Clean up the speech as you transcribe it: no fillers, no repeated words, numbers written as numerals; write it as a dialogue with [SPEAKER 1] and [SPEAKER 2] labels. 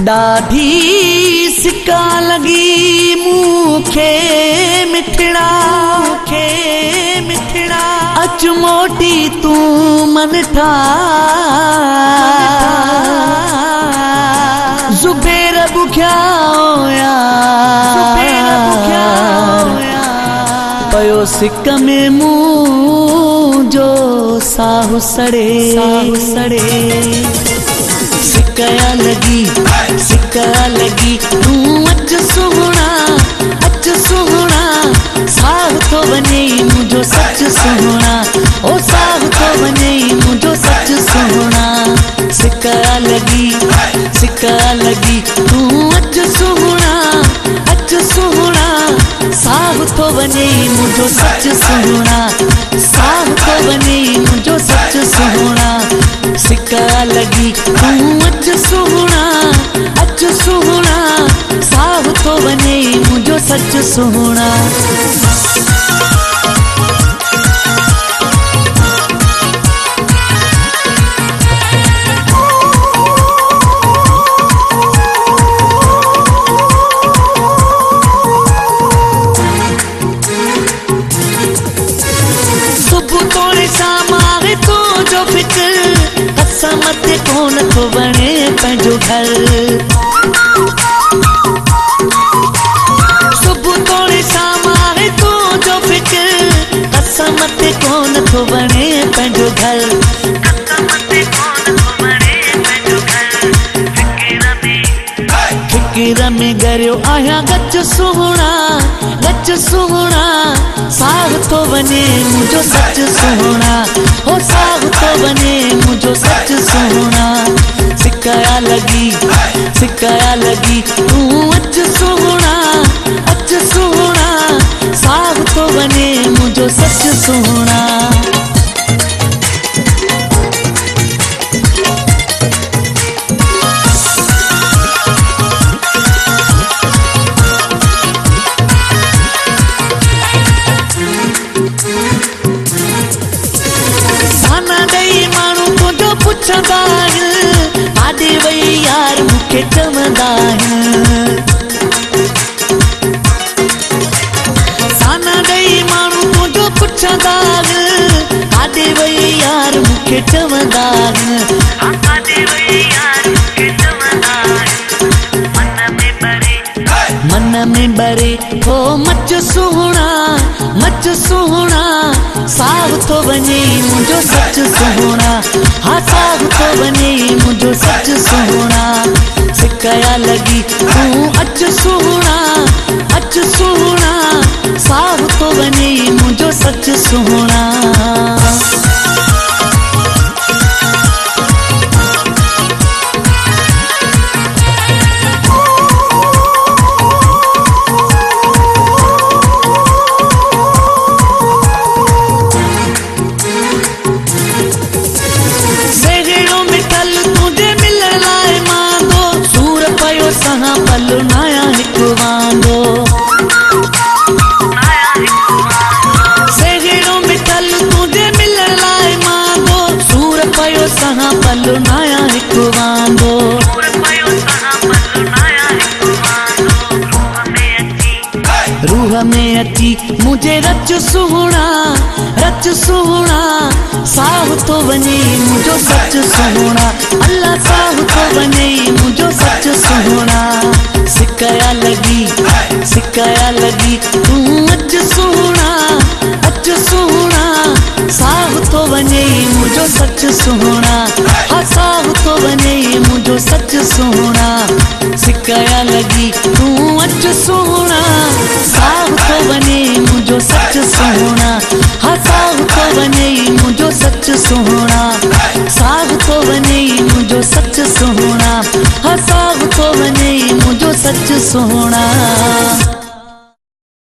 [SPEAKER 1] ॾाढी सिका लॻी मूंखे मिठड़ा अच मोटी तूं मन ठा ज़ुबैर बुख्या होया पयो सिक में मुंहिंजो साहु सड़े सिकया लगी तूं अच सुहिणा साहु तो वञे मुंहिंजो सच सुहिणा ओ साहु तो वञे मुंहिंजो सच सुहिणा सिकया लगी तूं अच सुहिणा साहु तो वञे मुंहिंजो सच सुहिणा साहु तो वञे मुंहिंजो सच सुहिणा सिकया लगी तूं अच सुहिणा साहु तो वञे मुंहिंजो सच सुहिणा कसमत कोन थो बणे पंहिंजो घर सुबुह तोड़े शाम आहे तुंहिंजो फिक्र कसमत कोन थो बणे पंहिंजो घर फिक्र में गरियो आहियां गच सुहिणा साहु तो वञे मुंहिंजो सच सुहिणा हो साहु तो वञे मुंहिंजो सच सुहिणा सिकया लगी तूं अच सुहिणा साहु तो वञे मुंहिंजो सच सुहिणा आॾे वई यार मूंखे चवंदा साना ॾेई माण्हू तुंहिंजो पुछंदा आॾे वई यार मूंखे चवंदा मन में बरे हो मच सुहिणा साहु तो वञे मुंहिंजो सच सुहिणा हा साहु तो वञे मुंहिंजो सच सुहिणा सिकया लगी तूं अच सुहिणा साहु तो वञे मुंहिंजो सच सुहिणा रूह में अची मुझे रच सुहिणा साहु तो वञे मुंहिंजो सच सुहिणा अल्लाह साहु तो वञे मुंहिंजो सच सुहिणा सिकया लगी तूं अच सुहिणा साहु तो वञे मुंहिंजो सच सुहिणा हा साहु तो वञे मुंहिंजो सच सुहिणा सिकया लगी तूं अच सुहिणा साहु तो वञे मुंहिंजो सच सुहिणा हा साहु तो वञे मुंहिंजो सच सुहिणा साहु तो वञे मुंहिंजो सच सुहिणा हा साहु तो वञे मुंहिंजो सच सुहिणा